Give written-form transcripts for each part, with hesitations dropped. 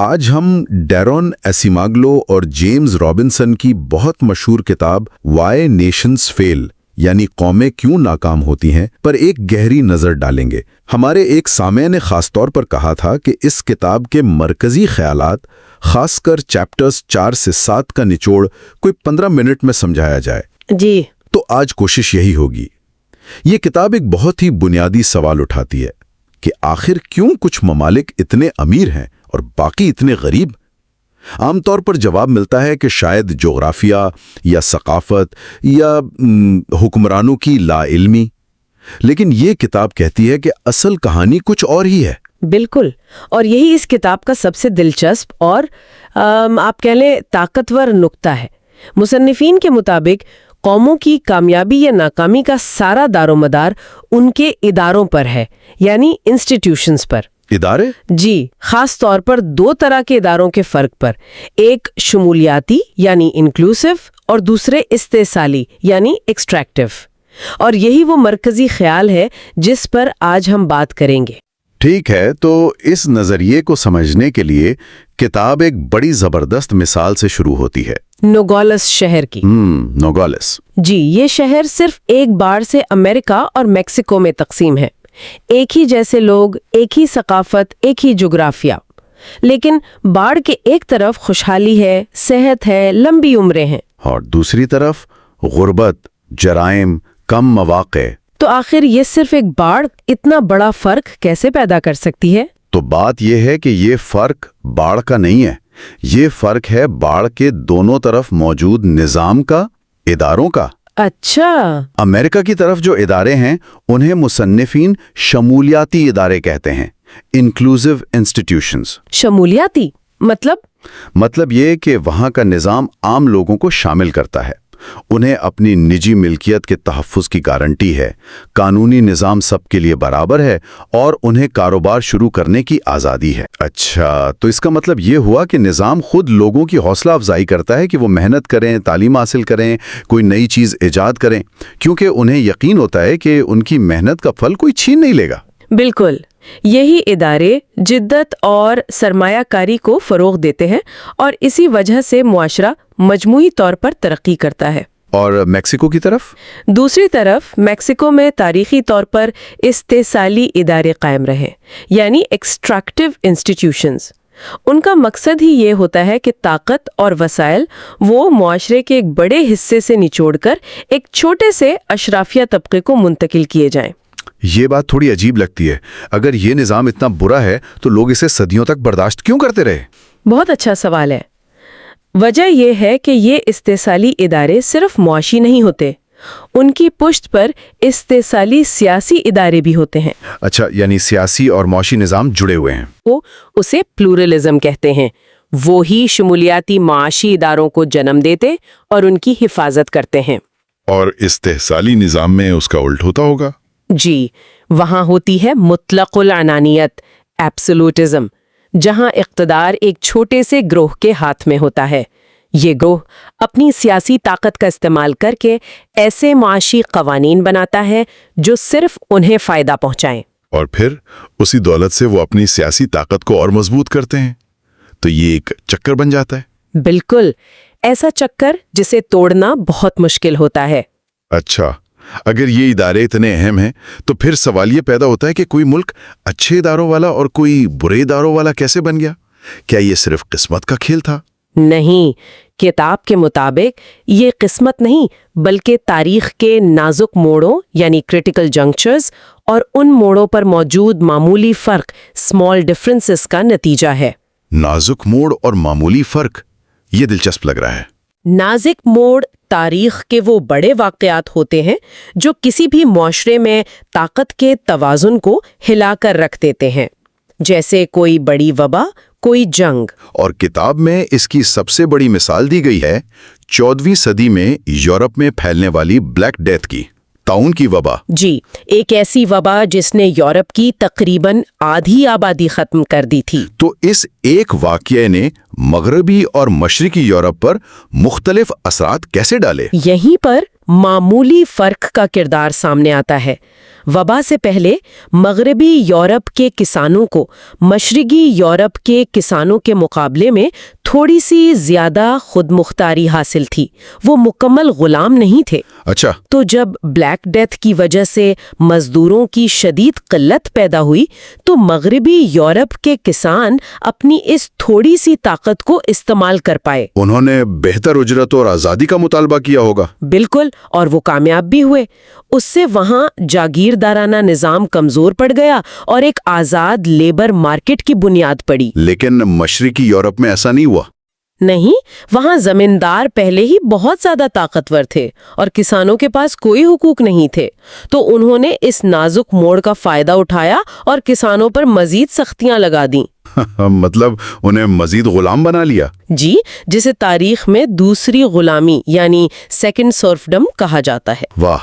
آج ہم ڈیرون ایسیماگلو اور جیمز رابنسن کی بہت مشہور کتاب وائی نیشنز فیل یعنی قومیں کیوں ناکام ہوتی ہیں پر ایک گہری نظر ڈالیں گے۔ ہمارے ایک سامع نے خاص طور پر کہا تھا کہ اس کتاب کے مرکزی خیالات، خاص کر چیپٹرز 4 سے 7 کا نچوڑ کوئی 15 منٹ میں سمجھایا جائے۔ جی تو آج کوشش یہی ہوگی۔ یہ کتاب ایک بہت ہی بنیادی سوال اٹھاتی ہے کہ آخر کیوں کچھ ممالک اتنے امیر ہیں اور باقی اتنے غریب؟ عام طور پر جواب ملتا ہے کہ شاید جغرافیہ یا ثقافت یا حکمرانوں کی لا علمی، لیکن یہ کتاب کہتی ہے کہ اصل کہانی کچھ اور ہی ہے۔ بالکل، اور یہی اس کتاب کا سب سے دلچسپ اور آپ کہہ لیں طاقتور نقطہ ہے۔ مصنفین کے مطابق قوموں کی کامیابی یا ناکامی کا سارا دار و مدار ان کے اداروں پر ہے، یعنی انسٹیٹیوشنز پر۔ ادارے؟ جی، خاص طور پر 2 طرح کے اداروں کے فرق پر، ایک شمولیاتی یعنی انکلوسیو اور دوسرے استحصالی یعنی ایکسٹریکٹیو، اور یہی وہ مرکزی خیال ہے جس پر آج ہم بات کریں گے۔ ٹھیک ہے، تو اس نظریے کو سمجھنے کے لیے کتاب ایک بڑی زبردست مثال سے شروع ہوتی ہے، نوگالس شہر کی۔ نوگالس۔ جی، یہ شہر صرف ایک باڑ سے امریکہ اور میکسیکو میں تقسیم ہے۔ ایک ہی جیسے لوگ، ایک ہی ثقافت، ایک ہی جغرافیہ، لیکن باڑ کے ایک طرف خوشحالی ہے، صحت ہے، لمبی عمریں ہیں، اور دوسری طرف غربت، جرائم، کم مواقع۔ تو آخر یہ صرف ایک باڑ اتنا بڑا فرق کیسے پیدا کر سکتی ہے؟ تو بات یہ ہے کہ یہ فرق باڑ کا نہیں ہے، یہ فرق ہے باڑ کے دونوں طرف موجود نظام کا، اداروں کا۔ اچھا۔ امریکہ کی طرف جو ادارے ہیں انہیں مصنفین شمولیاتی ادارے کہتے ہیں، انکلوسیو انسٹیٹیوشنز۔ شمولیاتی مطلب یہ کہ وہاں کا نظام عام لوگوں کو شامل کرتا ہے، انہیں اپنی نجی ملکیت کے تحفظ کی گارنٹی ہے، قانونی نظام سب کے لیے برابر ہے اور انہیں کاروبار شروع کرنے کی آزادی ہے۔ اچھا، تو اس کا مطلب یہ ہوا کہ نظام خود لوگوں کی حوصلہ افزائی کرتا ہے کہ وہ محنت کریں، تعلیم حاصل کریں، کوئی نئی چیز ایجاد کریں، کیونکہ انہیں یقین ہوتا ہے کہ ان کی محنت کا پھل کوئی چھین نہیں لے گا۔ بالکل، یہی ادارے جدت اور سرمایہ کاری کو فروغ دیتے ہیں اور اسی وجہ سے معاشرہ مجموعی طور پر ترقی کرتا ہے۔ اور میکسیکو کی طرف؟ دوسری طرف میکسیکو میں تاریخی طور پر استحصالی ادارے قائم رہے، یعنی ایکسٹریکٹیو انسٹیٹیوشنز۔ ان کا مقصد ہی یہ ہوتا ہے کہ طاقت اور وسائل وہ معاشرے کے ایک بڑے حصے سے نچوڑ کر ایک چھوٹے سے اشرافیہ طبقے کو منتقل کیے جائیں۔ یہ بات تھوڑی عجیب لگتی ہے، اگر یہ نظام اتنا برا ہے تو لوگ اسے صدیوں تک برداشت کیوں کرتے رہے؟ بہت اچھا سوال ہے۔ وجہ یہ ہے کہ یہ استحصالی ادارے صرف معاشی نہیں ہوتے، ان کی پشت پر استحصالی سیاسی ادارے بھی ہوتے ہیں۔ اچھا، یعنی سیاسی اور معاشی نظام جڑے ہوئے ہیں۔ وہ اسے پلورلزم کہتے ہیں۔ وہی شمولیاتی معاشی اداروں کو جنم دیتے اور ان کی حفاظت کرتے ہیں۔ اور استحصالی نظام میں اس کا الٹ ہوتا ہوگا؟ جی، وہاں ہوتی ہے مطلق العنانیت، ایبسولوٹزم، جہاں اقتدار ایک چھوٹے سے گروہ کے ہاتھ میں ہوتا ہے۔ یہ گروہ اپنی سیاسی طاقت کا استعمال کر کے ایسے معاشی قوانین بناتا ہے جو صرف انہیں فائدہ پہنچائیں، اور پھر اسی دولت سے وہ اپنی سیاسی طاقت کو اور مضبوط کرتے ہیں۔ تو یہ ایک چکر بن جاتا ہے۔ بالکل، ایسا چکر جسے توڑنا بہت مشکل ہوتا ہے۔ اچھا، اگر یہ ادارے اتنے اہم ہیں تو پھر سوال یہ پیدا ہوتا ہے کہ کوئی ملک اچھے اداروں والا اور کوئی برے اداروں والا کیسے بن گیا؟ کیا یہ صرف قسمت کا کھیل تھا؟ نہیں، کتاب کے مطابق یہ قسمت نہیں بلکہ تاریخ کے نازک موڑوں یعنی کریٹیکل جنکچرز اور ان موڑوں پر موجود معمولی فرق اسمال ڈفرینسز کا نتیجہ ہے۔ نازک موڑ اور معمولی فرق، یہ دلچسپ لگ رہا ہے۔ نازک موڑ تاریخ کے وہ بڑے واقعات ہوتے ہیں جو کسی بھی معاشرے میں طاقت کے توازن کو ہلا کر رکھ دیتے ہیں، جیسے کوئی بڑی وبا، کوئی جنگ۔ اور کتاب میں اس کی سب سے بڑی مثال دی گئی ہے 14ویں صدی میں یورپ میں پھیلنے والی بلیک ڈیتھ کی، طاعون کی وبا۔ جی، ایک ایسی وبا جس نے یورپ کی تقریباً آدھی آبادی ختم کر دی تھی۔ تو اس ایک واقعے نے مغربی اور مشرقی یورپ پر مختلف اثرات کیسے ڈالے؟ یہیں پر معمولی فرق کا کردار سامنے آتا ہے۔ وبا سے پہلے مغربی یورپ کے کسانوں کو مشرقی یورپ کے کسانوں کے مقابلے میں تھوڑی سی زیادہ خود مختاری حاصل تھی، وہ مکمل غلام نہیں تھے۔ اچھا، تو جب بلیک ڈیتھ کی وجہ سے مزدوروں کی شدید قلت پیدا ہوئی تو مغربی یورپ کے کسان اپنی اس تھوڑی سی طاقت کو استعمال کر پائے۔ انہوں نے بہتر اجرت اور آزادی کا مطالبہ کیا ہوگا۔ بالکل، اور وہ کامیاب بھی ہوئے۔ اس سے وہاں جاگیردارانہ نظام کمزور پڑ گیا اور ایک آزاد لیبر مارکیٹ کی بنیاد پڑی۔ لیکن مشرقی یورپ میں ایسا نہیں ہوا۔ نہیں، وہاں زمیندار پہلے ہی بہت زیادہ طاقتور تھے اور کسانوں کے پاس کوئی حقوق نہیں تھے، تو انہوں نے اس نازک موڑ کا فائدہ اٹھایا اور کسانوں پر مزید سختیاں لگا دیں۔ مطلب انہیں مزید غلام بنا لیا۔ جی، جسے تاریخ میں دوسری غلامی یعنی سیکنڈ سرفڈم کہا جاتا ہے۔ واہ،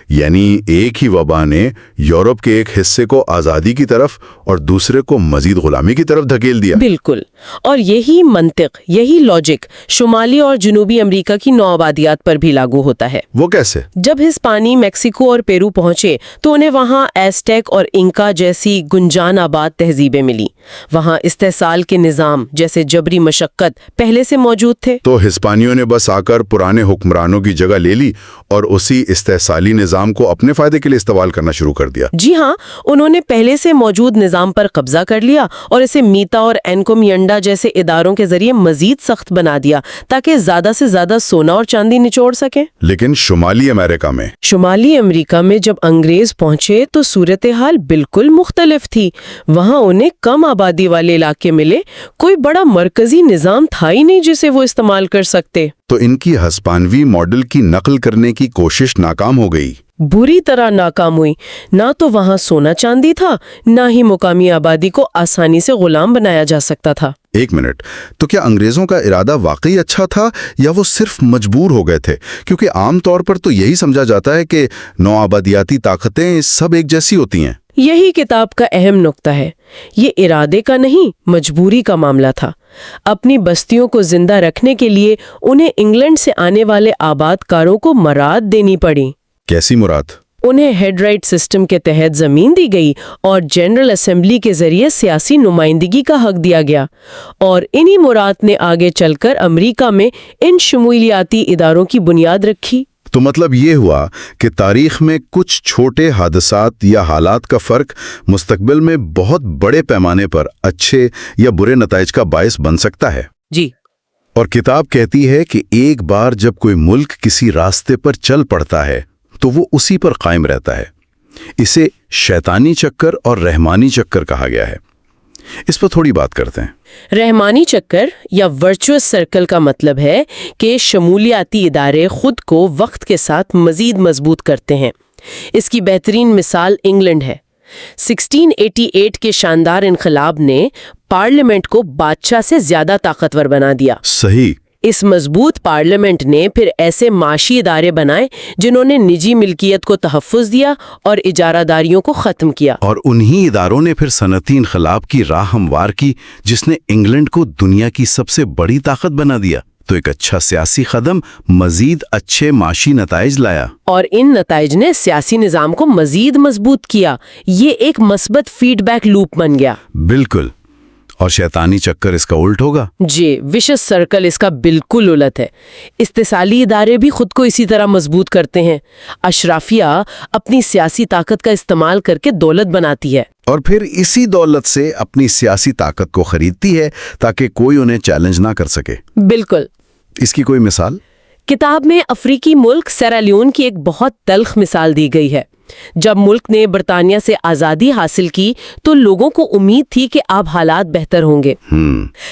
یعنی ایک ہی وبا نے یورپ کے ایک حصے کو آزادی کی طرف اور دوسرے کو مزید غلامی کی طرف دھکیل دیا۔ بالکل، اور یہی منطق، یہی لاجک شمالی اور جنوبی امریکہ کی نوآبادیات پر بھی لاگو ہوتا ہے۔ وہ کیسے؟ جب ہسپانی میکسیکو اور پیرو پہنچے تو انہیں وہاں ایزٹیک اور انکا جیسی گنجان آباد تہذیبیں ملی۔ وہاں استحصال کے نظام جیسے جبری مشقت پہلے سے موجود تھے۔ تو ہسپانیوں نے بس آ کر پرانے حکمرانوں کی جگہ لے لی اور اسی استحصالی نظام کو اپنے فائدے کے لیے استعمال کرنا شروع کر دیا۔ جی ہاں، انہوں نے پہلے سے موجود نظام پر قبضہ کر لیا اور اسے میتا اور اینکومیڈا جیسے اداروں کے ذریعے مزید سخت بنا دیا تاکہ زیادہ سے زیادہ سونا اور چاندی نچوڑ سکیں۔ لیکن شمالی امریکہ میں جب انگریز پہنچے تو صورتحال بالکل مختلف تھی۔ وہاں انہیں کم آبادی والے علاقے ملے، کوئی بڑا مرکزی نظام تھا ہی نہیں جسے وہ استعمال کر سکتے۔ تو ان کی ہسپانوی ماڈل کی نقل کرنے کی کوشش ناکام ہو گئی۔ بری طرح ناکام ہوئی۔ نہ تو وہاں سونا چاندی تھا، نہ ہی مقامی آبادی کو آسانی سے غلام بنایا جا سکتا تھا۔ ایک منٹ، تو کیا انگریزوں کا ارادہ واقعی اچھا تھا یا وہ صرف مجبور ہو گئے تھے؟ کیونکہ عام طور پر تو یہی سمجھا جاتا ہے کہ نوآبادیاتی طاقتیں سب ایک جیسی ہوتی ہیں۔ یہی کتاب کا اہم نقطہ ہے۔ یہ ارادے کا نہیں، مجبوری کا معاملہ تھا۔ اپنی بستیوں کو زندہ رکھنے کے لیے انہیں انگلینڈ سے آنے والے آباد کاروں کو مراد دینی پڑی۔ کیسی مراد؟ انہیں ہیڈ رائٹ سسٹم کے تحت زمین دی گئی اور جنرل اسمبلی کے ذریعے سیاسی نمائندگی کا حق دیا گیا، اور انہی مراد نے آگے چل کر امریکہ میں ان شمولیاتی اداروں کی بنیاد رکھی۔ تو مطلب یہ ہوا کہ تاریخ میں کچھ چھوٹے حادثات یا حالات کا فرق مستقبل میں بہت بڑے پیمانے پر اچھے یا برے نتائج کا باعث بن سکتا ہے۔ جی، اور کتاب کہتی ہے کہ ایک بار جب کوئی ملک کسی راستے پر چل پڑتا ہے تو وہ اسی پر قائم رہتا ہے۔ اسے شیطانی چکر اور رحمانی چکر کہا گیا ہے۔ اس پر تھوڑی بات کرتے ہیں۔ رحمانی چکر یا ورچوئس سرکل کا مطلب ہے کہ شمولیاتی ادارے خود کو وقت کے ساتھ مزید مضبوط کرتے ہیں۔ اس کی بہترین مثال انگلینڈ ہے۔ 1688 کے شاندار انقلاب نے پارلیمنٹ کو بادشاہ سے زیادہ طاقتور بنا دیا۔ صحیح۔ اس مضبوط پارلیمنٹ نے پھر ایسے معاشی ادارے بنائے جنہوں نے نجی ملکیت کو تحفظ دیا اور اجارہ داریوں کو ختم کیا۔ اور انہی اداروں نے پھر صنعتی انقلاب کی راہ ہموار کی جس نے انگلینڈ کو دنیا کی سب سے بڑی طاقت بنا دیا۔ تو ایک اچھا سیاسی قدم مزید اچھے معاشی نتائج لایا۔ اور ان نتائج نے سیاسی نظام کو مزید مضبوط کیا۔ یہ ایک مثبت فیڈ بیک لوپ بن گیا۔ بالکل۔ اور شیطانی چکر اس کا الٹ ہوگا۔ جی، وشس سرکل اس کا بالکل الٹ ہے۔ استحصالی ادارے بھی خود کو اسی طرح مضبوط کرتے ہیں۔ اشرافیہ اپنی سیاسی طاقت کا استعمال کر کے دولت بناتی ہے، اور پھر اسی دولت سے اپنی سیاسی طاقت کو خریدتی ہے تاکہ کوئی انہیں چیلنج نہ کر سکے۔ بالکل۔ اس کی کوئی مثال؟ کتاب میں افریقی ملک سیرا لیون کی ایک بہت تلخ مثال دی گئی ہے۔ جب ملک نے برطانیہ سے آزادی حاصل کی تو لوگوں کو امید تھی کہ اب حالات بہتر ہوں گے،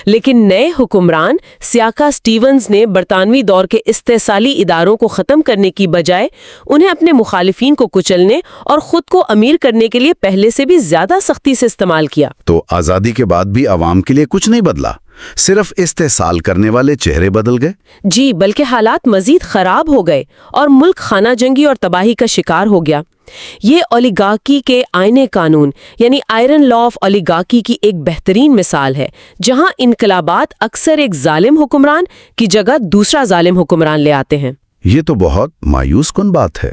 لیکن نئے حکمران سیاکا سٹیونز نے برطانوی دور کے استحصالی اداروں کو ختم کرنے کی بجائے انہیں اپنے مخالفین کو کچلنے اور خود کو امیر کرنے کے لیے پہلے سے بھی زیادہ سختی سے استعمال کیا۔ تو آزادی کے بعد بھی عوام کے لیے کچھ نہیں بدلا، صرف استحصال کرنے والے چہرے بدل گئے۔ جی، بلکہ حالات مزید خراب ہو گئے اور ملک خانہ جنگی اور تباہی کا شکار ہو گیا۔ یہ اولیگارکی کے آئینے قانون یعنی آئرن لا آف اولیگارکی کی ایک بہترین مثال ہے، جہاں انقلابات اکثر ایک ظالم حکمران کی جگہ دوسرا ظالم حکمران لے آتے ہیں۔ یہ تو بہت مایوس کن بات ہے۔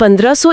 1500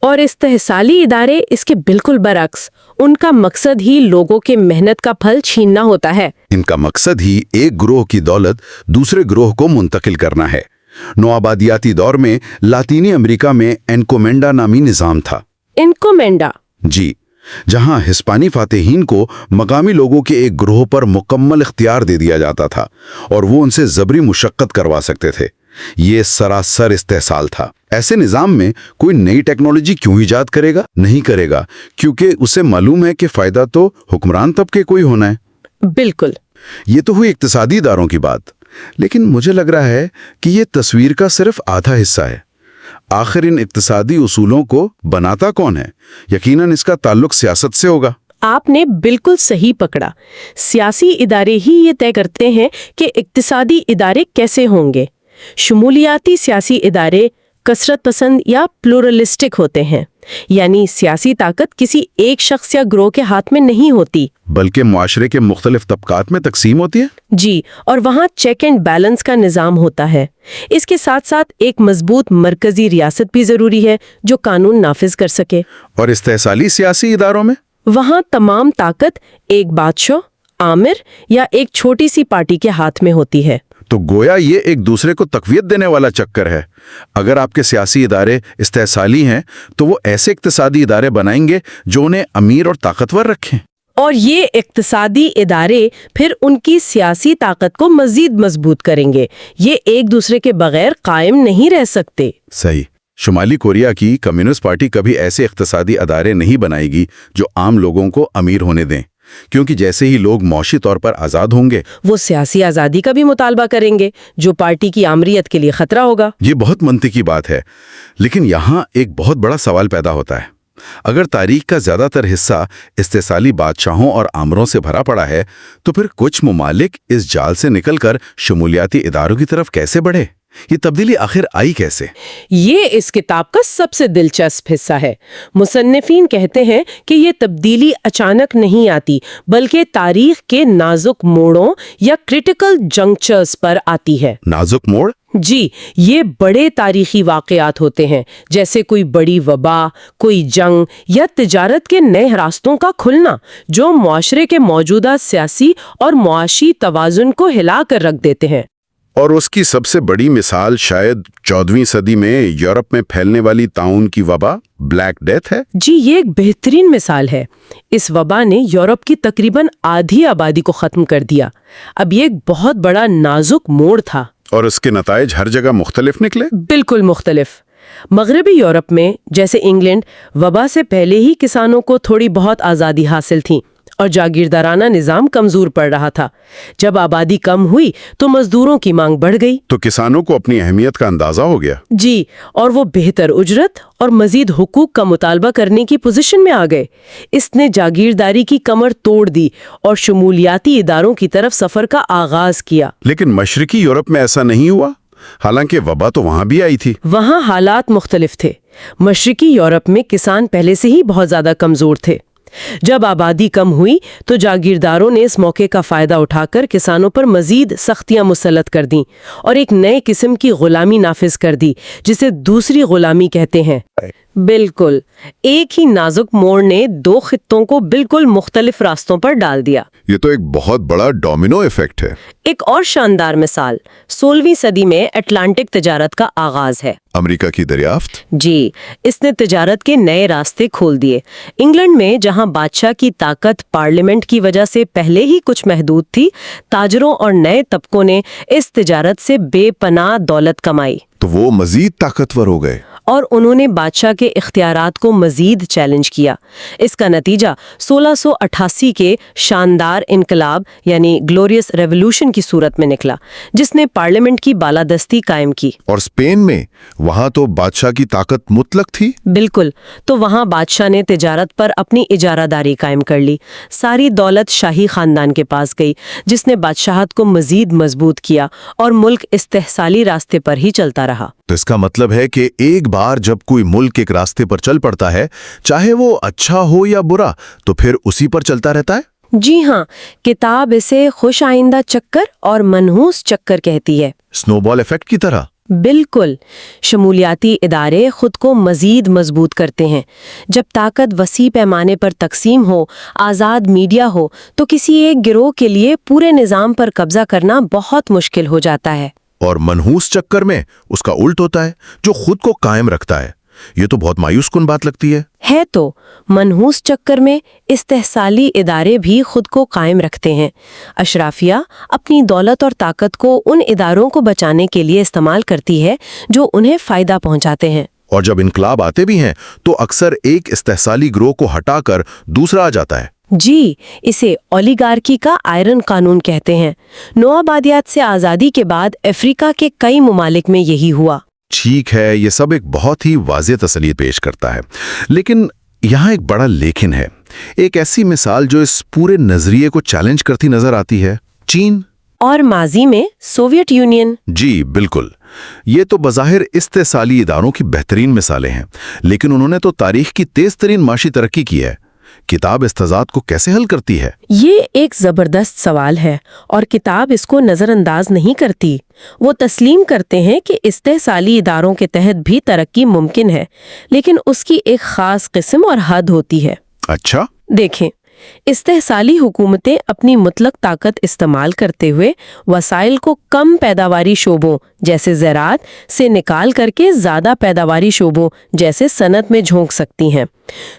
اور استحصالی ادارے اس کے بالکل برعکس، ان کا مقصد ہی لوگوں کے محنت کا پھل چھیننا ہوتا ہے۔ ان کا مقصد ہی ایک گروہ کی دولت دوسرے گروہ کو منتقل کرنا ہے۔ نوآبادیاتی دور میں لاطینی امریکہ میں انکومینڈا نامی نظام تھا۔ انکومینڈا؟ جی، جہاں ہسپانی فاتحین کو مقامی لوگوں کے ایک گروہ پر مکمل اختیار دے دیا جاتا تھا اور وہ ان سے جبری مشقت کروا سکتے تھے۔ یہ سراسر استحصال تھا۔ ایسے نظام میں کوئی نئی ٹیکنالوجی کیوں ایجاد کرے گا؟ نہیں کرے گا، کیونکہ اسے معلوم ہے کہ فائدہ تو حکمران طبقے کو ہی ہونا ہے۔ بالکل۔ یہ تو ہوئی اقتصادی اداروں کی بات، لیکن مجھے لگ رہا ہے کہ یہ تصویر کا صرف آدھا حصہ ہے۔ آخر ان اقتصادی اصولوں کو بناتا کون ہے؟ یقیناً اس کا تعلق سیاست سے ہوگا۔ آپ نے بالکل صحیح پکڑا۔ سیاسی ادارے ہی یہ طے کرتے ہیں کہ اقتصادی ادارے کیسے ہوں گے۔ شمولیاتی سیاسی ادارے کثرت پسند یا پلورلسٹک ہوتے ہیں، یعنی سیاسی طاقت کسی ایک شخص یا گروہ کے ہاتھ میں نہیں ہوتی، بلکہ معاشرے کے مختلف طبقات میں تقسیم ہوتی ہے۔ جی، اور وہاں چیک اینڈ بیلنس کا نظام ہوتا ہے۔ اس کے ساتھ ساتھ ایک مضبوط مرکزی ریاست بھی ضروری ہے جو قانون نافذ کر سکے۔ اور استحصالی سیاسی اداروں میں وہاں تمام طاقت ایک بادشاہ، آمر یا ایک چھوٹی سی پارٹی کے ہاتھ میں ہوتی ہے۔ تو گویا یہ ایک دوسرے کو تقویت دینے والا چکر ہے۔ اگر آپ کے سیاسی ادارے استحصالی ہیں تو وہ ایسے اقتصادی ادارے بنائیں گے جو انہیں امیر اور طاقتور رکھیں، اور یہ اقتصادی ادارے پھر ان کی سیاسی طاقت کو مزید مضبوط کریں گے۔ یہ ایک دوسرے کے بغیر قائم نہیں رہ سکتے۔ صحیح۔ شمالی کوریا کی کمیونسٹ پارٹی کبھی ایسے اقتصادی ادارے نہیں بنائے گی جو عام لوگوں کو امیر ہونے دیں، کیونکہ جیسے ہی لوگ معاشی طور پر آزاد ہوں گے وہ سیاسی آزادی کا بھی مطالبہ کریں گے جو پارٹی کی آمریت کے لیے خطرہ ہوگا۔ یہ بہت منطقی بات ہے، لیکن یہاں ایک بہت بڑا سوال پیدا ہوتا ہے۔ اگر تاریخ کا زیادہ تر حصہ استحصالی بادشاہوں اور آمروں سے بھرا پڑا ہے تو پھر کچھ ممالک اس جال سے نکل کر شمولیاتی اداروں کی طرف کیسے بڑھے؟ یہ تبدیلی آخر آئی کیسے؟ یہ اس کتاب کا سب سے دلچسپ حصہ ہے۔ مصنفین کہتے ہیں کہ یہ تبدیلی اچانک نہیں آتی، بلکہ تاریخ کے نازک موڑوں یا کریٹیکل جنکچرز پر آتی ہے۔ نازک موڑ؟ جی، یہ بڑے تاریخی واقعات ہوتے ہیں، جیسے کوئی بڑی وبا، کوئی جنگ یا تجارت کے نئے راستوں کا کھلنا جو معاشرے کے موجودہ سیاسی اور معاشی توازن کو ہلا کر رکھ دیتے ہیں۔ اور اس کی سب سے بڑی مثال شاید 14ویں صدی میں یورپ میں پھیلنے والی طاعون کی وبا، بلیک ڈیتھ ہے۔ جی، یہ ایک بہترین مثال ہے۔ اس وبا نے یورپ کی تقریباً آدھی آبادی کو ختم کر دیا۔ اب یہ ایک بہت بڑا نازک موڑ تھا۔ اور اس کے نتائج ہر جگہ مختلف نکلے؟ بالکل مختلف۔ مغربی یورپ میں جیسے انگلینڈ، وبا سے پہلے ہی کسانوں کو تھوڑی بہت آزادی حاصل تھی اور جاگیردارانہ نظام کمزور پڑ رہا تھا۔ جب آبادی کم ہوئی تو مزدوروں کی مانگ بڑھ گئی، تو کسانوں کو اپنی اہمیت کا اندازہ ہو گیا۔ جی، اور وہ بہتر اجرت اور مزید حقوق کا مطالبہ کرنے کی پوزیشن میں آ گئے۔ اس نے جاگیرداری کی کمر توڑ دی اور شمولیاتی اداروں کی طرف سفر کا آغاز کیا۔ لیکن مشرقی یورپ میں ایسا نہیں ہوا، حالانکہ وبا تو وہاں بھی آئی تھی۔ وہاں حالات مختلف تھے۔ مشرقی یورپ میں کسان پہلے سے ہی بہت زیادہ کمزور تھے۔ جب آبادی کم ہوئی تو جاگیرداروں نے اس موقع کا فائدہ اٹھا کر کسانوں پر مزید سختیاں مسلط کر دیں اور ایک نئے قسم کی غلامی نافذ کر دی جسے دوسری غلامی کہتے ہیں۔ بالکل، ایک ہی نازک موڑ نے دو خطوں کو بالکل مختلف راستوں پر ڈال دیا۔ یہ تو ایک بہت بڑا ڈومینو ایفیکٹ ہے۔ ایک اور شاندار مثال 16ویں صدی میں اٹلانٹک تجارت کا آغاز ہے۔ امریکہ کی دریافت؟ جی، اس نے تجارت کے نئے راستے کھول دیے۔ انگلینڈ میں جہاں بادشاہ کی طاقت پارلیمنٹ کی وجہ سے پہلے ہی کچھ محدود تھی، تاجروں اور نئے طبقوں نے اس تجارت سے بے پناہ دولت کمائی۔ تو وہ مزید طاقتور ہو گئے اور انہوں نے بادشاہ کے اختیارات کو مزید چیلنج کیا۔ اس کا نتیجہ 1688 کے شاندار انقلاب یعنی گلوریس ریولوشن کی صورت میں نکلا، جس نے پارلیمنٹ کی بالادستی قائم کی۔ اور اسپین میں وہاں تو بادشاہ کی طاقت مطلق تھی۔ بالکل، تو وہاں بادشاہ نے تجارت پر اپنی اجارہ داری قائم کر لی۔ ساری دولت شاہی خاندان کے پاس گئی، جس نے بادشاہت کو مزید مضبوط کیا اور ملک استحصالی راستے پر ہی چلتا رہا۔ تو اس کا مطلب ہے کہ ایک بار جب کوئی ملک ایک راستے پر چل پڑتا ہے، چاہے وہ اچھا ہو یا برا، تو پھر اسی پر چلتا رہتا ہے۔ جی ہاں، کتاب اسے خوش آئندہ چکر اور منحوس چکر کہتی ہے۔ سنو بال ایفیکٹ کی طرح۔ بالکل، شمولیاتی ادارے خود کو مزید مضبوط کرتے ہیں۔ جب طاقت وسیع پیمانے پر تقسیم ہو، آزاد میڈیا ہو، تو کسی ایک گروہ کے لیے پورے نظام پر قبضہ کرنا بہت مشکل ہو جاتا ہے۔ اور منحوس چکر میں اس کا الٹ ہوتا ہے، جو خود کو قائم رکھتا ہے۔ یہ تو بہت مایوس کن بات لگتی ہے۔ تو منحوس چکر میں استحصالی ادارے بھی خود کو قائم رکھتے ہیں۔ اشرافیہ اپنی دولت اور طاقت کو ان اداروں کو بچانے کے لیے استعمال کرتی ہے جو انہیں فائدہ پہنچاتے ہیں۔ اور جب انقلاب آتے بھی ہیں تو اکثر ایک استحصالی گروہ کو ہٹا کر دوسرا آ جاتا ہے۔ جی، اسے اولیگارکی کا آئرن قانون کہتے ہیں۔ نوآبادیات سے آزادی کے بعد افریقہ کے کئی ممالک میں یہی ہوا۔ ٹھیک ہے، یہ سب ایک بہت ہی واضح تسلی پیش کرتا ہے، لیکن یہاں ایک بڑا لیکن ہے۔ ایک ایسی مثال جو اس پورے نظریے کو چیلنج کرتی نظر آتی ہے، چین۔ اور ماضی میں سوویت یونین۔ جی بالکل، یہ تو بظاہر استحصالی اداروں کی بہترین مثالیں ہیں، لیکن انہوں نے تو تاریخ کی تیز ترین معاشی ترقی کی ہے۔ کتاب اس تضاد کو کیسے حل کرتی ہے؟ یہ ایک زبردست سوال ہے، اور کتاب اس کو نظر انداز نہیں کرتی۔ وہ تسلیم کرتے ہیں کہ استحصالی اداروں کے تحت بھی ترقی ممکن ہے، لیکن اس کی ایک خاص قسم اور حد ہوتی ہے۔ اچھا؟ دیکھیں، استحصالی حکومتیں اپنی مطلق طاقت استعمال کرتے ہوئے وسائل کو کم پیداواری شعبوں جیسے زراعت سے نکال کر کے زیادہ پیداواری شعبوں جیسے صنعت میں جھونک سکتی ہیں۔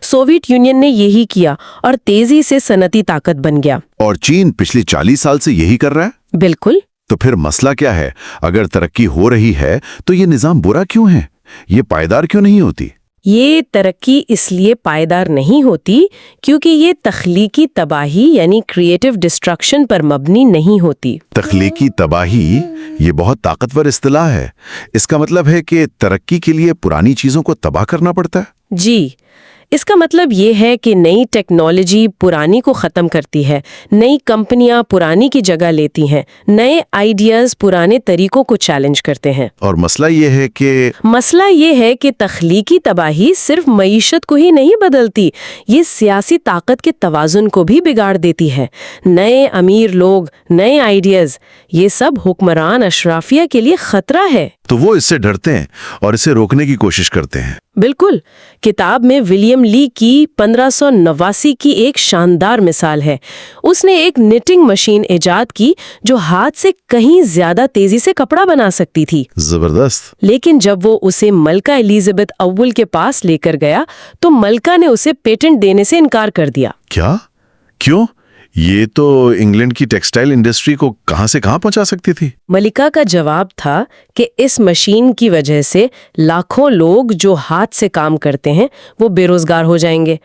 سوویت یونین نے یہی کیا اور تیزی سے صنعتی طاقت بن گیا۔ اور چین پچھلی 40 سال سے یہی کر رہا ہے؟ بالکل۔ تو پھر مسئلہ کیا ہے؟ اگر ترقی ہو رہی ہے تو یہ نظام برا کیوں ہے؟ یہ پائیدار کیوں نہیں ہوتی؟ یہ ترقی اس لیے پائیدار نہیں ہوتی کیونکہ یہ تخلیقی تباہی یعنی کریٹو ڈسٹرکشن پر مبنی نہیں ہوتی۔ تخلیقی تباہی، یہ بہت طاقتور اصطلاح ہے۔ اس کا مطلب ہے کہ ترقی کے لیے پرانی چیزوں کو تباہ کرنا پڑتا ہے؟ جی، اس کا مطلب یہ ہے کہ نئی ٹیکنالوجی پرانی کو ختم کرتی ہے، نئی کمپنیاں پرانی کی جگہ لیتی ہیں، نئے آئیڈیاز پرانے طریقوں کو چیلنج کرتے ہیں۔ اور مسئلہ یہ ہے کہ تخلیقی تباہی صرف معیشت کو ہی نہیں بدلتی، یہ سیاسی طاقت کے توازن کو بھی بگاڑ دیتی ہے۔ نئے امیر لوگ، نئے آئیڈیاز، یہ سب حکمران اشرافیہ کے لیے خطرہ ہے۔ تو وہ اس سے ڈرتے ہیں اور اسے روکنے کی کوشش کرتے ہیں۔ بالکل۔ کتاب میں ولیم لی کی 1589 کی ایک شاندار مثال ہے۔ اس نے ایک نیٹنگ مشین ایجاد کی جو ہاتھ سے کہیں زیادہ تیزی سے کپڑا بنا سکتی تھی۔ زبردست۔ لیکن جب وہ اسے ملکہ ایلیزابتھ اول کے پاس لے کر گیا تو ملکہ نے اسے پیٹنٹ دینے سے انکار کر دیا۔ کیا؟ کیوں؟ یہ تو انگلینڈ کی ٹیکسٹائل انڈسٹری کو کہاں سے کہاں پہنچا سکتی تھی؟ ملکہ کا جواب تھا کہ اس مشین کی وجہ سے لاکھوں لوگ جو ہاتھ سے کام کرتے ہیں وہ بے روزگار ہو جائیں گے،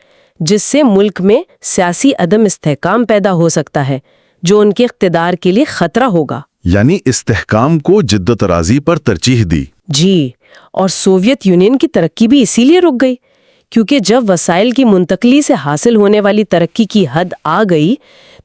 جس سے ملک میں سیاسی عدم استحکام پیدا ہو سکتا ہے جو ان کے اقتدار کے لیے خطرہ ہوگا۔ یعنی استحکام کو جد و ترازی پر ترجیح دی۔ جی، اور سوویت یونین کی ترقی بھی اسی لیے رک گئی کیونکہ جب وسائل کی منتقلی سے حاصل ہونے والی ترقی کی حد آ گئی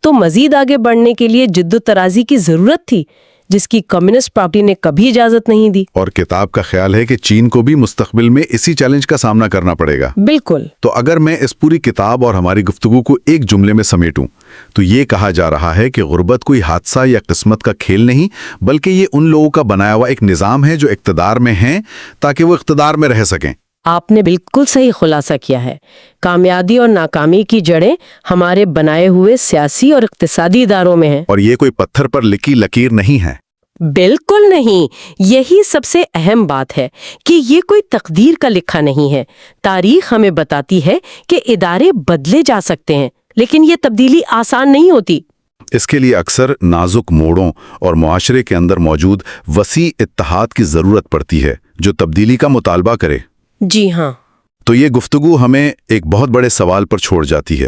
تو مزید آگے بڑھنے کے لیے جد و ترازی کی ضرورت تھی، جس کی کمیونسٹ پارٹی نے کبھی اجازت نہیں دی۔ اور کتاب کا خیال ہے کہ چین کو بھی مستقبل میں اسی چیلنج کا سامنا کرنا پڑے گا۔ بالکل۔ تو اگر میں اس پوری کتاب اور ہماری گفتگو کو ایک جملے میں سمیٹوں تو یہ کہا جا رہا ہے کہ غربت کوئی حادثہ یا قسمت کا کھیل نہیں، بلکہ یہ ان لوگوں کا بنایا ہوا ایک نظام ہے جو اقتدار میں ہیں تاکہ وہ اقتدار میں رہ سکیں۔ آپ نے بالکل صحیح خلاصہ کیا ہے۔ کامیابی اور ناکامی کی جڑیں ہمارے بنائے ہوئے سیاسی اور اقتصادی اداروں میں ہیں۔ اور یہ کوئی پتھر پر لکھی لکیر نہیں ہے۔ بالکل نہیں، یہی سب سے اہم بات ہے کہ یہ کوئی تقدیر کا لکھا نہیں ہے۔ تاریخ ہمیں بتاتی ہے کہ ادارے بدلے جا سکتے ہیں، لیکن یہ تبدیلی آسان نہیں ہوتی۔ اس کے لیے اکثر نازک موڑوں اور معاشرے کے اندر موجود وسیع اتحاد کی ضرورت پڑتی ہے جو تبدیلی کا مطالبہ کرے۔ جی ہاں۔ تو یہ گفتگو ہمیں ایک بہت بڑے سوال پر چھوڑ جاتی ہے۔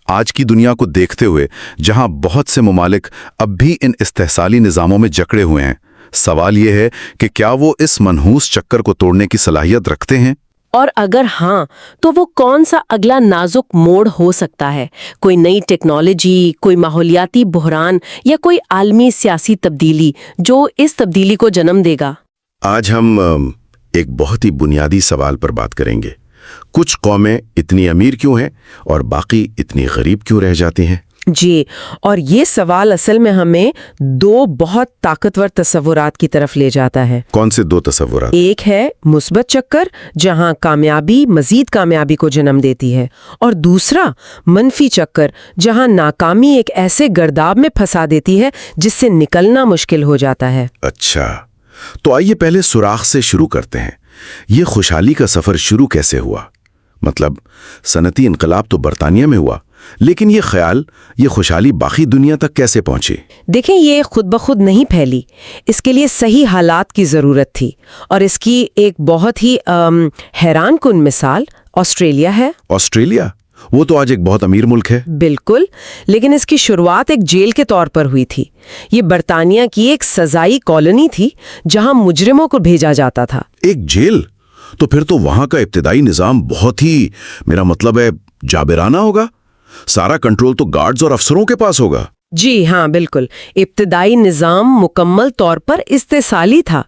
آج کی دنیا کو دیکھتے ہوئے جہاں بہت سے ممالک اب بھی ان استحصالی نظاموں میں جکڑے ہوئے ہیں، سوال یہ ہے کہ کیا وہ اس منحوس چکر کو توڑنے کی صلاحیت رکھتے ہیں؟ اور اگر ہاں تو وہ کون سا اگلا نازک موڑ ہو سکتا ہے؟ کوئی نئی ٹیکنالوجی، کوئی ماحولیاتی بحران یا کوئی عالمی سیاسی تبدیلی جو اس تبدیلی کو جنم دے گا؟ آج ہم ایک بہت ہی بنیادی سوال پر بات کریں گے۔ کچھ قومیں اتنی امیر کیوں ہیں اور باقی اتنی غریب کیوں رہ جاتی ہیں؟ جی، اور یہ سوال اصل میں ہمیں دو بہت طاقتور تصورات کی طرف لے جاتا ہے۔ کون سے دو تصورات؟ ایک ہے مثبت چکر، جہاں کامیابی مزید کامیابی کو جنم دیتی ہے، اور دوسرا منفی چکر، جہاں ناکامی ایک ایسے گرداب میں پھنسا دیتی ہے جس سے نکلنا مشکل ہو جاتا ہے۔ اچھا، تو آئیے پہلے سوراخ سے شروع کرتے ہیں۔ یہ خوشحالی کا سفر شروع کیسے ہوا؟ مطلب صنعتی انقلاب تو برطانیہ میں ہوا، لیکن یہ خوشحالی باقی دنیا تک کیسے پہنچی؟ دیکھیں، یہ خود بخود نہیں پھیلی، اس کے لیے صحیح حالات کی ضرورت تھی، اور اس کی ایک بہت ہی حیران کن مثال آسٹریلیا ہے۔ آسٹریلیا؟ وہ تو آج ایک بہت امیر ملک ہے۔ بالکل، لیکن اس کی شروعات ایک جیل کے طور پر ہوئی تھی۔ یہ برطانیہ کی ایک سزائی کالونی تھی جہاں مجرموں کو بھیجا جاتا تھا۔ ایک جیل؟ تو پھر تو وہاں کا ابتدائی نظام بہت ہی، میرا مطلب ہے، جابرانہ ہوگا۔ سارا کنٹرول تو گارڈز اور افسروں کے پاس ہوگا۔ جی ہاں، بالکل۔ ابتدائی نظام مکمل طور پر استثالی تھا۔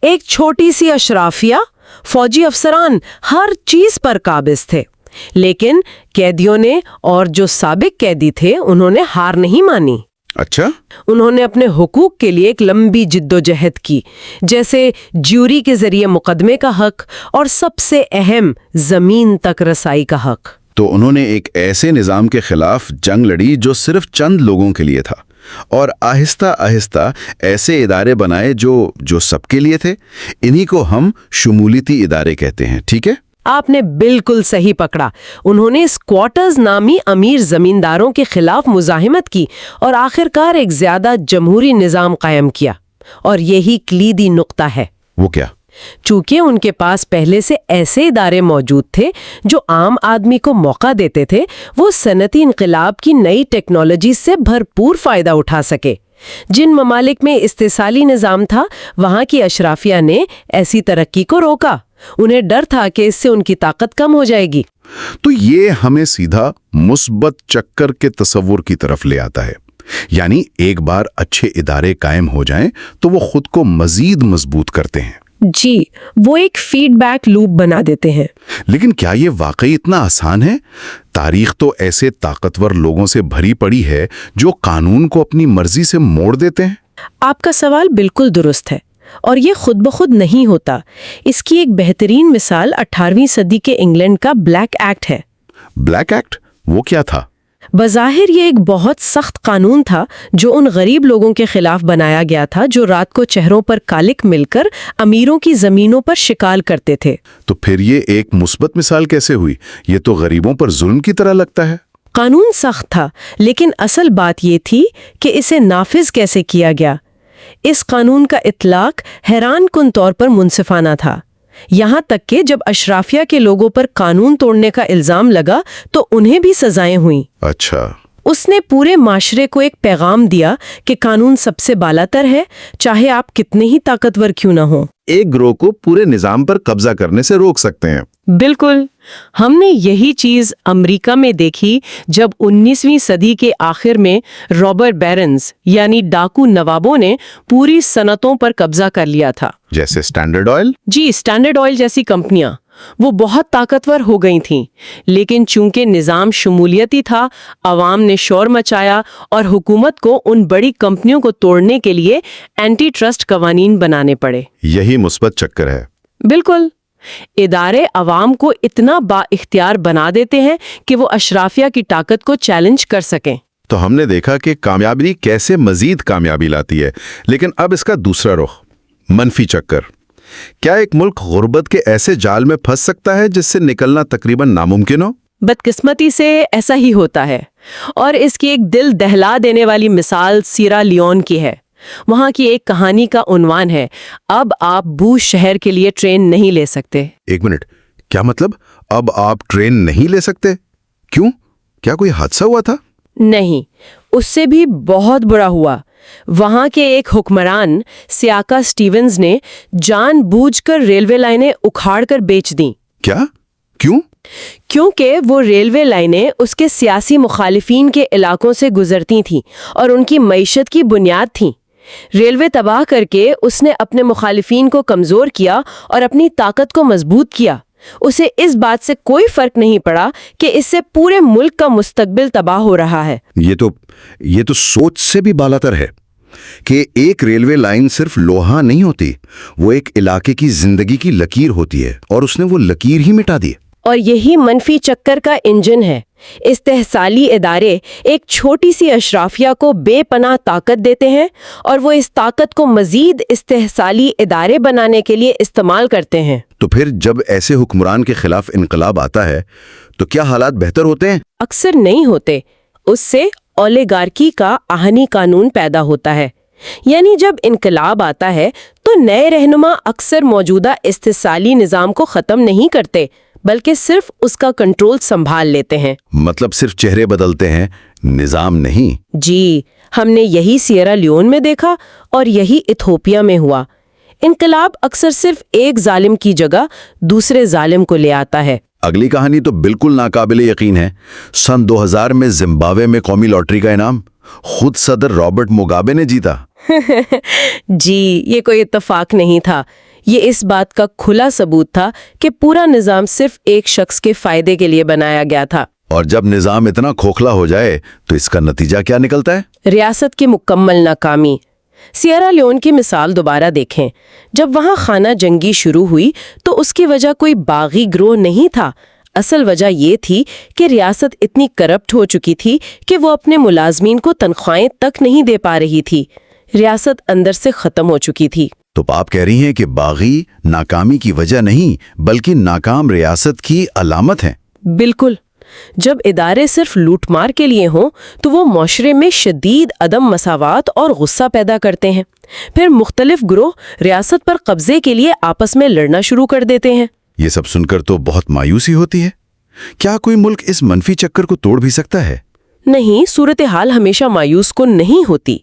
ایک چھوٹی سی اشرافیہ، فوجی افسران ہر چیز پر قابض تھے، لیکن قیدیوں نے، اور جو سابق قیدی تھے، انہوں نے ہار نہیں مانی۔ اچھا؟ انہوں نے اپنے حقوق کے لیے ایک لمبی جدوجہد کی، جیسے جیوری کے ذریعے مقدمے کا حق، اور سب سے اہم زمین تک رسائی کا حق۔ تو انہوں نے ایک ایسے نظام کے خلاف جنگ لڑی جو صرف چند لوگوں کے لیے تھا، اور آہستہ آہستہ ایسے ادارے بنائے جو سب کے لیے تھے۔ انہی کو ہم شمولیتی ادارے کہتے ہیں، ٹھیک ہے؟ آپ نے بالکل صحیح پکڑا۔ انہوں نے اسکواٹرز نامی امیر زمینداروں کے خلاف مزاحمت کی اور آخرکار ایک زیادہ جمہوری نظام قائم کیا، اور یہی کلیدی نقطہ ہے۔ وہ کیا؟ چونکہ ان کے پاس پہلے سے ایسے ادارے موجود تھے جو عام آدمی کو موقع دیتے تھے وہ صنعتی انقلاب کی نئی ٹیکنالوجی سے بھرپور فائدہ اٹھا سکے۔ جن ممالک میں استثالی نظام تھا، وہاں کی اشرافیہ نے ایسی ترقی کو روکا۔ انہیں ڈر تھا کہ اس سے ان کی طاقت کم ہو جائے گی۔ تو یہ ہمیں سیدھا مثبت چکر کے تصور کی طرف لے آتا ہے، یعنی ایک بار اچھے ادارے قائم ہو جائیں تو وہ خود کو مزید مضبوط کرتے ہیں۔ جی، وہ ایک فیڈ بیک لوپ بنا دیتے ہیں۔ لیکن کیا یہ واقعی اتنا آسان ہے؟ تاریخ تو ایسے طاقتور لوگوں سے بھری پڑی ہے جو قانون کو اپنی مرضی سے موڑ دیتے ہیں۔ آپ کا سوال بالکل درست ہے، اور یہ خود بخود نہیں ہوتا۔ اس کی ایک بہترین مثال 18ویں صدی کے انگلینڈ کا بلیک ایکٹ ہے۔ Black act? وہ کیا تھا؟ بظاہر یہ ایک بہت سخت قانون تھا جو ان غریب لوگوں کے خلاف بنایا گیا تھا جو رات کو چہروں پر کالک مل کر امیروں کی زمینوں پر شکار کرتے تھے۔ تو پھر یہ ایک مثبت مثال کیسے ہوئی؟ یہ تو غریبوں پر ظلم کی طرح لگتا ہے۔ قانون سخت تھا، لیکن اصل بات یہ تھی کہ اسے نافذ کیسے کیا گیا۔ اس قانون کا اطلاق حیران کن طور پر منصفانہ تھا، یہاں تک کہ جب اشرافیہ کے لوگوں پر قانون توڑنے کا الزام لگا تو انہیں بھی سزائیں ہوئیں۔ اچھا۔ اس نے پورے معاشرے کو ایک پیغام دیا کہ قانون سب سے بالاتر ہے، چاہے آپ کتنے ہی طاقتور کیوں نہ ہوں۔ ایک گروہ کو پورے نظام پر قبضہ کرنے سے روک سکتے ہیں۔ بالکل، ہم نے یہی چیز امریکہ میں دیکھی جب 19ویں صدی کے آخر میں رابرٹ بیرنز یعنی ڈاکو نوابوں نے پوری صنعتوں پر قبضہ کر لیا تھا۔ جیسے اسٹینڈرڈ آئل؟ جی، اسٹینڈرڈ آئل جیسی کمپنیاں وہ بہت طاقتور ہو گئی تھیں، لیکن چونکہ نظام شمولیتی تھا، عوام نے شور مچایا اور حکومت کو ان بڑی کمپنیوں کو توڑنے کے لیے اینٹی ٹرسٹ قوانین بنانے پڑے۔ یہی مثبت چکر ہے۔ بالکل، ادارے عوام کو اتنا با اختیار بنا دیتے ہیں کہ وہ اشرافیہ کی طاقت کو چیلنج کر سکیں۔ تو ہم نے دیکھا کہ کامیابی کیسے مزید کامیابی لاتی ہے، لیکن اب اس کا دوسرا رخ، منفی چکر۔ کیا ایک ملک غربت کے ایسے جال میں پھنس سکتا ہے جس سے نکلنا تقریباً ناممکن ہو؟ بدقسمتی سے ایسا ہی ہوتا ہے، اور اس کی ایک دل دہلا دینے والی مثال سیرا لیون کی ہے۔ وہاں کی ایک کہانی کا عنوان ہے، اب آپ بوش شہر کے لیے ٹرین نہیں لے سکتے۔ ایک منٹ، کیا مطلب؟ اب آپ ٹرین نہیں لے سکتے؟ کیوں؟ کیا کوئی حادثہ ہوا تھا؟ نہیں، اس سے بھی بہت برا ہوا۔ وہاں کے ایک حکمران سیاکا سٹیونز نے جان بوجھ کر ریلوے لائنیں اکھاڑ کر بیچ دیں۔ کیا؟ کیوں؟ کیونکہ وہ ریلوے لائنیں اس کے سیاسی مخالفین کے علاقوں سے گزرتی تھیں اور ان کی معیشت کی بنیاد تھیں۔ ریلوے تباہ کر کے اس نے اپنے مخالفین کو کمزور کیا اور اپنی طاقت کو مضبوط کیا۔ اسے اس بات سے کوئی فرق نہیں پڑا کہ اس سے پورے ملک کا مستقبل تباہ ہو رہا ہے۔ یہ تو سوچ سے بھی بالاتر ہے کہ ایک ریلوے لائن صرف لوہا نہیں ہوتی، وہ ایک علاقے کی زندگی کی لکیر ہوتی ہے، اور اس نے وہ لکیر ہی مٹا دی۔ اور یہی منفی چکر کا انجن ہے۔ استحصالی ادارے ایک چھوٹی سی اشرافیہ کو بے پناہ طاقت دیتے ہیں اور وہ اس طاقت کو مزید استحصالی ادارے بنانے کے لیے استعمال کرتے ہیں۔ تو پھر جب ایسے حکمران کے خلاف انقلاب آتا ہے تو کیا حالات بہتر ہوتے ہیں؟ اکثر نہیں ہوتے۔ اس سے اولیگارکی کا آہنی قانون پیدا ہوتا ہے، یعنی جب انقلاب آتا ہے تو نئے رہنما اکثر موجودہ استحصالی نظام کو ختم نہیں کرتے بلکہ صرف اس کا کنٹرول سنبھال لیتے ہیں۔ مطلب صرف چہرے بدلتے ہیں، نظام نہیں؟ جی، ہم نے یہی سیئرا لیون میں دیکھا اور یہی ایتھوپیا میں ہوا۔ انقلاب اکثر صرف ایک ظالم کی جگہ دوسرے ظالم کو لے آتا ہے۔ اگلی کہانی تو بالکل ناقابل یقین ہے۔ سن 2000 میں زمبابوے میں قومی لاٹری کا انعام خود صدر رابرٹ موگابے نے جیتا۔ جی، یہ کوئی اتفاق نہیں تھا، یہ اس بات کا کھلا ثبوت تھا کہ پورا نظام صرف ایک شخص کے فائدے کے لیے بنایا گیا تھا۔ اور جب نظام اتنا کھوکھلا ہو جائے تو اس کا نتیجہ کیا نکلتا ہے؟ ریاست کی مکمل ناکامی۔ سیئرا لیون کی مثال دوبارہ دیکھیں۔ جب وہاں خانہ جنگی شروع ہوئی تو اس کی وجہ کوئی باغی گروہ نہیں تھا، اصل وجہ یہ تھی کہ ریاست اتنی کرپٹ ہو چکی تھی کہ وہ اپنے ملازمین کو تنخواہیں تک نہیں دے پا رہی تھی۔ ریاست اندر سے ختم ہو چکی تھی۔ تو آپ کہہ رہی ہیں کہ باغی ناکامی کی وجہ نہیں بلکہ ناکام ریاست کی علامت ہے؟ بالکل۔ جب ادارے صرف لوٹ مار کے لیے ہوں تو وہ معاشرے میں شدید عدم مساوات اور غصہ پیدا کرتے ہیں۔ پھر مختلف گروہ ریاست پر قبضے کے لیے آپس میں لڑنا شروع کر دیتے ہیں۔ یہ سب سن کر تو بہت مایوسی ہوتی ہے۔ کیا کوئی ملک اس منفی چکر کو توڑ بھی سکتا ہے؟ نہیں، صورتحال ہمیشہ مایوس کن نہیں ہوتی۔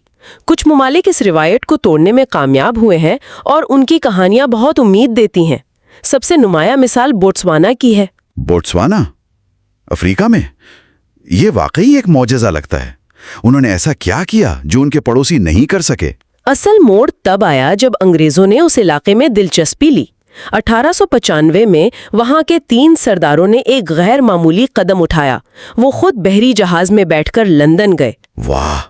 کچھ ممالک اس روایت کو توڑنے میں کامیاب ہوئے ہیں اور ان کی کہانیاں بہت امید دیتی ہیں۔ سب سے نمایاں مثال بوٹسوانا کی ہے۔ بوٹسوانا افریقہ میں؟ یہ واقعی ایک معجزہ لگتا ہے۔ انہوں نے ایسا کیا کیا جو ان کے پڑوسی نہیں کر سکے؟ اصل موڑ تب آیا جب انگریزوں نے اس علاقے میں دلچسپی لی۔ 1895 میں وہاں کے 3 سرداروں نے ایک غیر معمولی قدم اٹھایا۔ وہ خود بحری جہاز میں بیٹھ کر لندن گئے۔ واہ،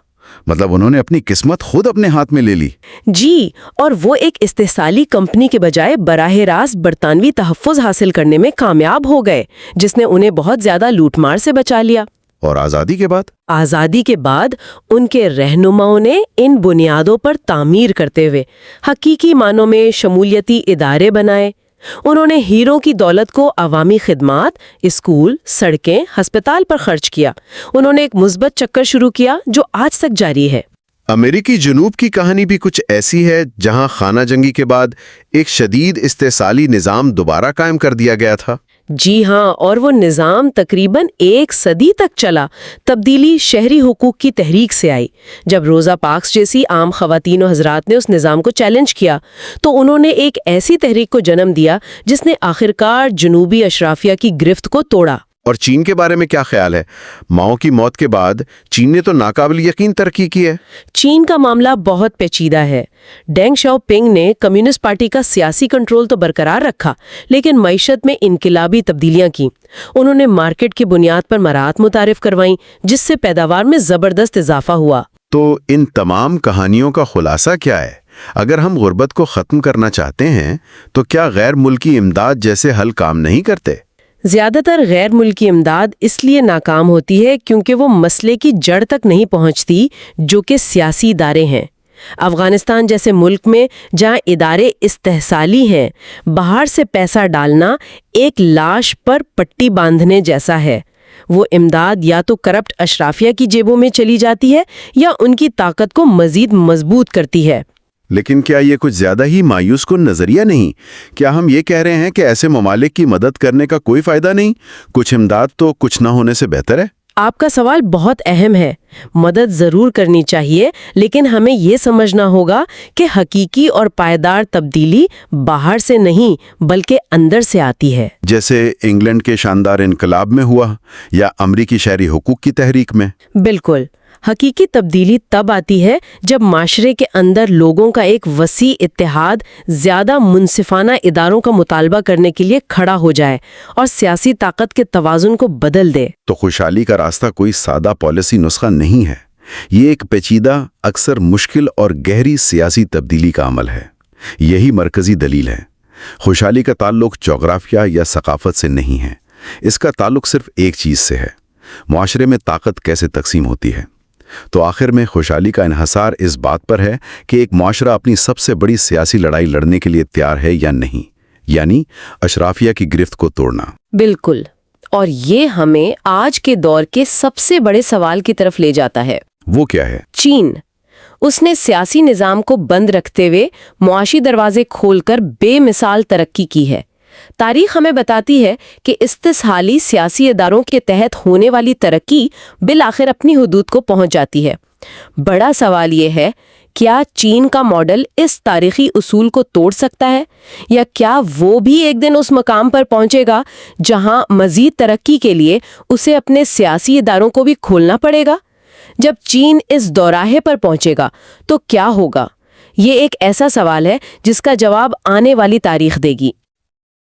مطلب انہوں نے اپنی قسمت خود اپنے ہاتھ میں لے لی۔ جی، اور وہ ایک استحصالی کمپنی کے بجائے براہ راست برطانوی تحفظ حاصل کرنے میں کامیاب ہو گئے، جس نے انہیں بہت زیادہ لوٹ مار سے بچا لیا۔ اور آزادی کے بعد؟ آزادی کے بعد ان کے رہنماؤں نے ان بنیادوں پر تعمیر کرتے ہوئے حقیقی معنوں میں شمولیتی ادارے بنائے۔ انہوں نے ہیروں کی دولت کو عوامی خدمات، اسکول، سڑکیں، ہسپتال پر خرچ کیا۔ انہوں نے ایک مثبت چکر شروع کیا جو آج تک جاری ہے۔ امریکی جنوب کی کہانی بھی کچھ ایسی ہے، جہاں خانہ جنگی کے بعد ایک شدید استحصالی نظام دوبارہ قائم کر دیا گیا تھا۔ جی ہاں، اور وہ نظام تقریباً 1 صدی تک چلا۔ تبدیلی شہری حقوق کی تحریک سے آئی۔ جب روزا پارکس جیسی عام خواتین و حضرات نے اس نظام کو چیلنج کیا تو انہوں نے ایک ایسی تحریک کو جنم دیا جس نے آخرکار جنوبی اشرافیہ کی گرفت کو توڑا۔ اور چین کے بارے میں کیا خیال ہے؟ ماؤ کی موت کے بعد چین نے تو ناقابل یقین ترقی کی ہے۔ چین کا معاملہ بہت پیچیدہ ہے۔ ڈینگ شاؤ پنگ نے کمیونسٹ پارٹی کا سیاسی کنٹرول تو برقرار رکھا، لیکن معیشت میں انقلابی تبدیلیاں کی۔ انہوں نے مارکیٹ کی بنیاد پر مراعات متعارف کروائیں، جس سے پیداوار میں زبردست اضافہ ہوا۔ تو ان تمام کہانیوں کا خلاصہ کیا ہے؟ اگر ہم غربت کو ختم کرنا چاہتے ہیں تو کیا غیر ملکی امداد جیسے حل کام نہیں کرتے؟ زیادہ تر غیر ملکی امداد اس لیے ناکام ہوتی ہے کیونکہ وہ مسئلے کی جڑ تک نہیں پہنچتی، جو کہ سیاسی ادارے ہیں۔ افغانستان جیسے ملک میں جہاں ادارے استحصالی ہیں، باہر سے پیسہ ڈالنا ایک لاش پر پٹی باندھنے جیسا ہے۔ وہ امداد یا تو کرپٹ اشرافیہ کی جیبوں میں چلی جاتی ہے یا ان کی طاقت کو مزید مضبوط کرتی ہے۔ لیکن کیا یہ کچھ زیادہ ہی مایوس کن نظریہ نہیں؟ کیا ہم یہ کہہ رہے ہیں کہ ایسے ممالک کی مدد کرنے کا کوئی فائدہ نہیں؟ کچھ امداد تو کچھ نہ ہونے سے بہتر ہے۔ آپ کا سوال بہت اہم ہے۔ مدد ضرور کرنی چاہیے، لیکن ہمیں یہ سمجھنا ہوگا کہ حقیقی اور پائیدار تبدیلی باہر سے نہیں بلکہ اندر سے آتی ہے، جیسے انگلینڈ کے شاندار انقلاب میں ہوا یا امریکی شہری حقوق کی تحریک میں۔ بالکل۔ حقیقی تبدیلی تب آتی ہے جب معاشرے کے اندر لوگوں کا ایک وسیع اتحاد زیادہ منصفانہ اداروں کا مطالبہ کرنے کے لیے کھڑا ہو جائے اور سیاسی طاقت کے توازن کو بدل دے۔ تو خوشحالی کا راستہ کوئی سادہ پالیسی نسخہ نہیں ہے، یہ ایک پیچیدہ، اکثر مشکل اور گہری سیاسی تبدیلی کا عمل ہے۔ یہی مرکزی دلیل ہے۔ خوشحالی کا تعلق جغرافیہ یا ثقافت سے نہیں ہے، اس کا تعلق صرف ایک چیز سے ہے: معاشرے میں طاقت کیسے تقسیم ہوتی ہے۔ تو آخر میں خوشحالی کا انحصار اس بات پر ہے کہ ایک معاشرہ اپنی سب سے بڑی سیاسی لڑائی لڑنے کے لیے تیار ہے یا نہیں، یعنی اشرافیہ کی گرفت کو توڑنا۔ بالکل، اور یہ ہمیں آج کے دور کے سب سے بڑے سوال کی طرف لے جاتا ہے۔ وہ کیا ہے؟ چین۔ اس نے سیاسی نظام کو بند رکھتے ہوئے معاشی دروازے کھول کر بے مثال ترقی کی ہے۔ تاریخ ہمیں بتاتی ہے کہ استثمالی سیاسی اداروں کے تحت ہونے والی ترقی بالآخر اپنی حدود کو پہنچ جاتی ہے۔ بڑا سوال یہ ہے، کیا چین کا ماڈل اس تاریخی اصول کو توڑ سکتا ہے، یا کیا وہ بھی ایک دن اس مقام پر پہنچے گا جہاں مزید ترقی کے لیے اسے اپنے سیاسی اداروں کو بھی کھولنا پڑے گا؟ جب چین اس دوراہے پر پہنچے گا تو کیا ہوگا؟ یہ ایک ایسا سوال ہے جس کا جواب آنے والی تاریخ دے گی۔